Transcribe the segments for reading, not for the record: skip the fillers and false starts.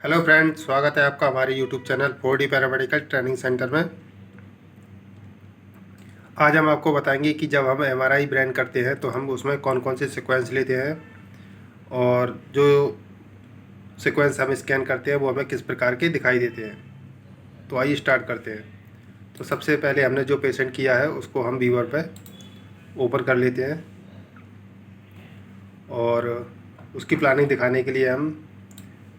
Hello friend, स्वागत है आपका हमारे YouTube channel 4D paramedical training centre में। आज हम आपको बताएंगे कि जब हम एमआरआई ब्रेन करते हैं तो हम उसमें कौन कौन से सीक्वेंस लेते हैं और जो सीक्वेंस हम स्कैन करते हैं वो हमें किस प्रकार के दिखाई देते हैं। तो आइए स्टार्ट करते हैं। तो सबसे पहले हमने जो पेशेंट किया है उसको हम व्यूअर पे ओपन कर लेते हैं और उसकी प्लानिंग दिखाने के लिए हम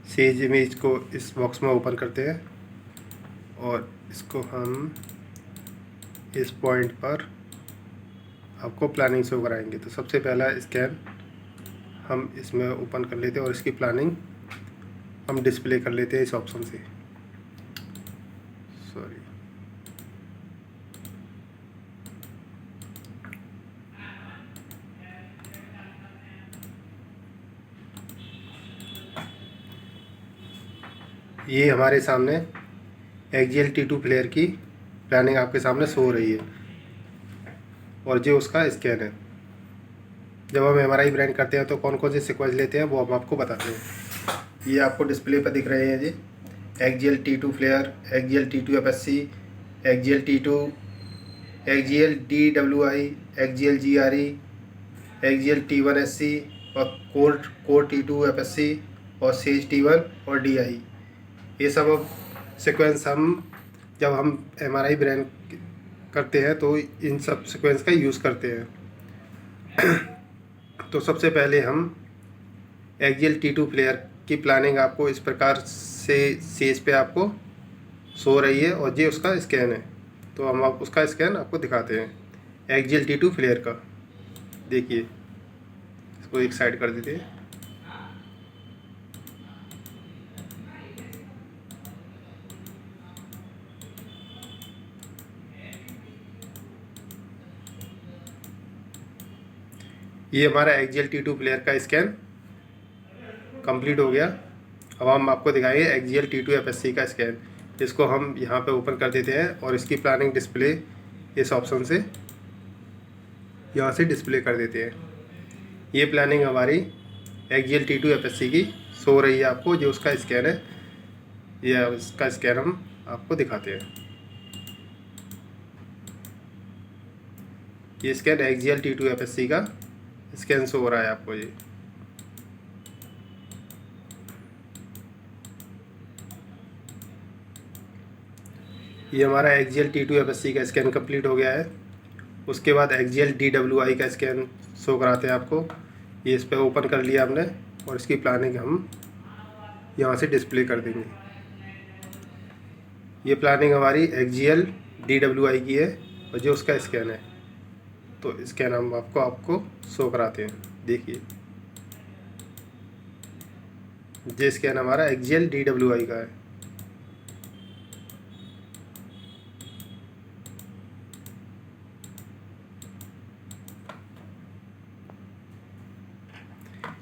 सेज इमेज को इस बॉक्स में ओपन करते हैं और इसको हम इस पॉइंट पर आपको प्लानिंग शो कराएंगे। तो सबसे पहला स्कैन हम इसमें ओपन कर लेते हैं और इसकी प्लानिंग हम डिस्प्ले कर लेते हैं इस ऑप्शन से। सॉरी, ये हमारे सामने एक्जियल T2 फ्लेयर की प्लानिंग आपके सामने शो हो रही है और जो उसका स्कैन है। जब हम एमआरआई ब्रेन करते हैं तो कौन कौन से सीक्वेंस लेते हैं वो हम आपको बताते हैं। ये आपको डिस्प्ले पर दिख रहे हैं जी, axial T2 flair, axial T2 FSC, axial T2, axial DWI, axial GRE, axial T1 SC और कोर T2 FSC और सेज T1 और DI। ये सब सीक्वेंस हम जब हम एमआरआई ब्रेन करते हैं तो इन सब सीक्वेंस का यूज़ करते हैं। तो सबसे पहले हम एक्जियल T2 फ्लेयर की प्लानिंग आपको इस प्रकार से सेज पे आपको शो रही है और ये उसका स्कैन है। तो हम आप उसका स्कैन आपको दिखाते हैं एक्जियल T2 फ्लेयर का। देखिए, इसको एक साइड कर देते हैं। ये हमारा एक्जियल T2 फ्लेयर का स्कैन कंप्लीट हो गया। अब हम आपको दिखाएंगे एक्जियल T2 FSC का स्कैन। इसको हम यहाँ पे ओपन कर देते हैं और इसकी प्लानिंग डिस्प्ले इस ऑप्शन से यहाँ से डिस्प्ले कर देते हैं। ये प्लानिंग हमारी एक्जियल T2 FSC की शो रही है आपको, जो उसका स्कैन है। ये इसका स्कैन हम आपको दिखाते हैं। ये स्कैन एक्जियल T2 FSC का स्कैन शो हो रहा है आपको। ये हमारा एक्जियल T2 FSC का स्कैन कंप्लीट हो गया है। उसके बाद एक्जियल DWI का स्कैन शो कराते हैं आपको। ये इस पर ओपन कर लिया हमने और इसकी प्लानिंग हम यहाँ से डिस्प्ले कर देंगे। ये प्लानिंग हमारी एक्जियल DWI की है और जो उसका स्कैन है। तो स्कैन हम आपको शो कराते हैं। देखिए, ये स्कैन हमारा एक्जियल DWI का है।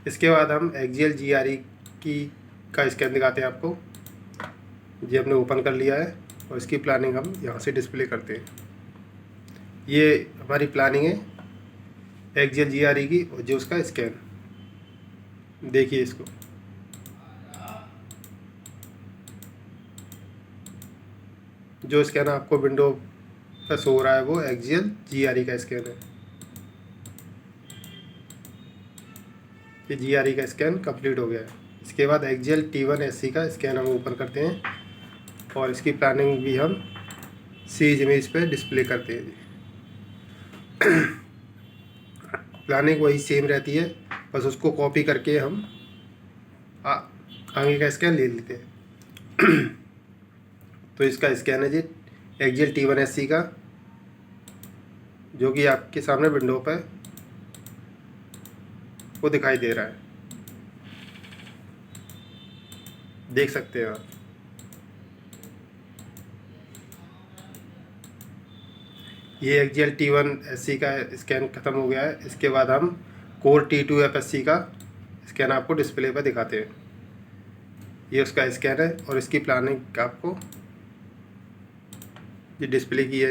इसके बाद हम एक्जियल GRE का स्कैन दिखाते हैं आपको। ये हमने ओपन कर लिया है और इसकी प्लानिंग हम यहाँ से डिस्प्ले करते हैं। ये हमारी प्लानिंग है एक्जियल GRE की और जो उसका स्कैन। देखिए इसको, जो स्कैन आपको विंडो पर शो हो रहा है वो एक्जियल GRE का स्कैन है। ये GRE का स्कैन कंप्लीट हो गया है। इसके बाद एक्जियल T1 SC का स्कैन हम ओपन करते हैं और इसकी प्लानिंग भी हम सीज इमेज पे डिस्प्ले करते हैं। प्लानिंग वही सेम रहती है, बस उसको कॉपी करके हम आगे का स्कैन ले लेते हैं। तो इसका स्कैन है जी एक्जियल T1 SC का, जो कि आपके सामने विंडो पर वो दिखाई दे रहा है, देख सकते हैं आप। ये एक्जियल T1 SC का स्कैन ख़त्म हो गया है। इसके बाद हम कोर T2 FSC का स्कैन आपको डिस्प्ले पर दिखाते हैं। ये उसका स्कैन है और इसकी प्लानिंग आपको ये डिस्प्ले की है।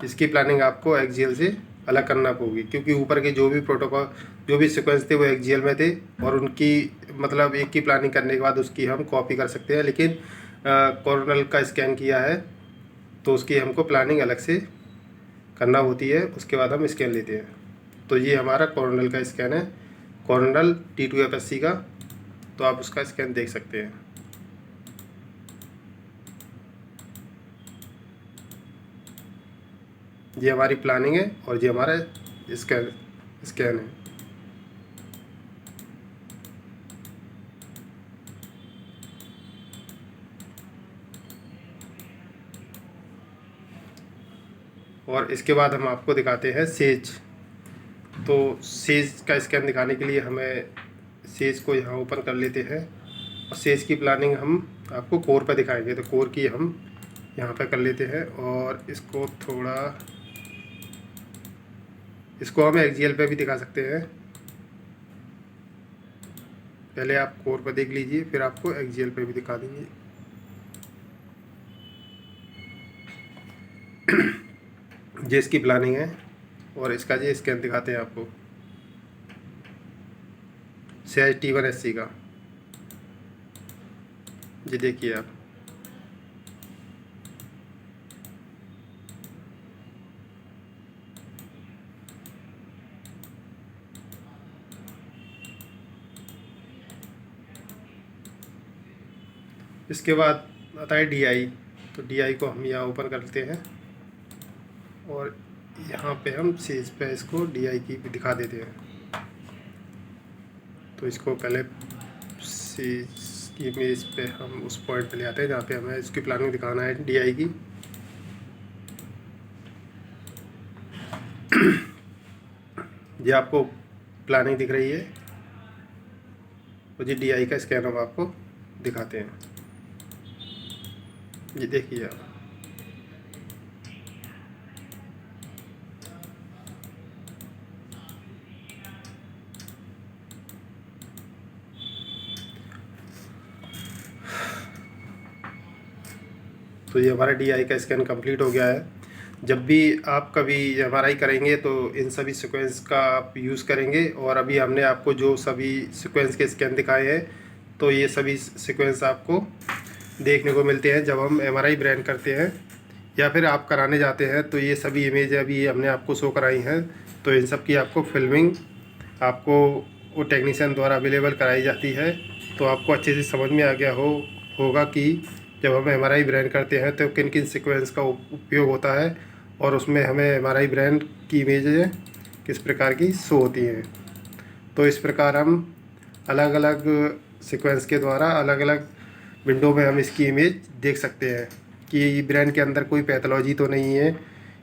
इसकी प्लानिंग आपको एक्जियल से अलग करना होगी, क्योंकि ऊपर के जो भी प्रोटोकॉल जो भी सीक्वेंस थे वो एक्जियल में थे और उनकी मतलब एक की प्लानिंग करने के बाद उसकी हम कॉपी कर सकते हैं, लेकिन कोरोनल का स्कैन किया है तो उसकी हमको प्लानिंग अलग से करना होती है, उसके बाद हम स्कैन लेते हैं। तो ये हमारा कोरोनल का स्कैन है, कोरोनल T2FSC का, तो आप उसका स्कैन देख सकते हैं। ये हमारी प्लानिंग है और ये हमारा स्कैन है। और इसके बाद हम आपको दिखाते हैं सेज। तो सेज का स्कैन दिखाने के लिए हमें सेज को यहाँ ओपन कर लेते हैं और सेज की प्लानिंग हम आपको कोर पर दिखाएंगे। तो कोर की हम यहाँ पे कर लेते हैं और इसको थोड़ा, इसको हम एक्जीएल पे भी दिखा सकते हैं। पहले आप कोर पर देख लीजिए, फिर आपको एक्जीएल पे भी दिखा देंगे। ये इसकी प्लानिंग है और इसका ये स्कैन दिखाते हैं आपको सेज T1SC का। ये देखिए आप, इसके बाद आता है DI। तो DI को हम यहाँ ओपन करते हैं और यहाँ पे हम सेज पे इसको DI की भी दिखा देते हैं। तो इसको पहले सेज की इमेज पे हम उस पॉइंट पे ले आते हैं जहाँ पे हमें इसकी प्लानिंग दिखाना है DI की। ये आपको प्लानिंग दिख रही है और ये DI का स्कैन हम आपको दिखाते हैं। ये देखिए आप, तो ये हमारा DI का स्कैन कंप्लीट हो गया है। जब भी आप कभी MRI करेंगे तो इन सभी सीक्वेंस का आप यूज़ करेंगे। और अभी हमने आपको जो सभी सीक्वेंस के स्कैन दिखाए हैं, तो ये सभी सीक्वेंस आपको देखने को मिलते हैं जब हम MRI ब्रेन करते हैं या फिर आप कराने जाते हैं। तो ये सभी इमेज अभी हमने आपको शो कराई हैं, तो इन सब की आपको फिल्मिंग आपको वो टेक्नीशियन द्वारा अवेलेबल कराई जाती है। तो आपको अच्छे से समझ में आ गया होगा कि जब हम MRI ब्रेन करते हैं तो किन किन सीक्वेंस का उपयोग होता है और उसमें हमें MRI ब्रेन की इमेजें किस प्रकार की शो होती हैं। तो इस प्रकार हम अलग अलग सीक्वेंस के द्वारा अलग अलग विंडो में हम इसकी इमेज देख सकते हैं कि ब्रेन के अंदर कोई पैथोलॉजी तो नहीं है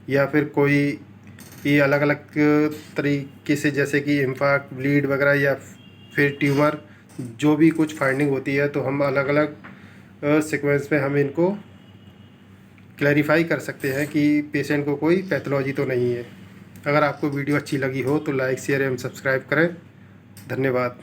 या फिर कोई ये अलग अलग तरीके से, जैसे कि इम्फाक्ट, ब्लीड वगैरह या फिर ट्यूमर, जो भी कुछ फाइंडिंग होती है तो हम अलग अलग सीक्वेंस में हम इनको क्लैरिफाई कर सकते हैं कि पेशेंट को कोई पैथोलॉजी तो नहीं है। अगर आपको वीडियो अच्छी लगी हो तो लाइक, शेयर एवं सब्सक्राइब करें। धन्यवाद।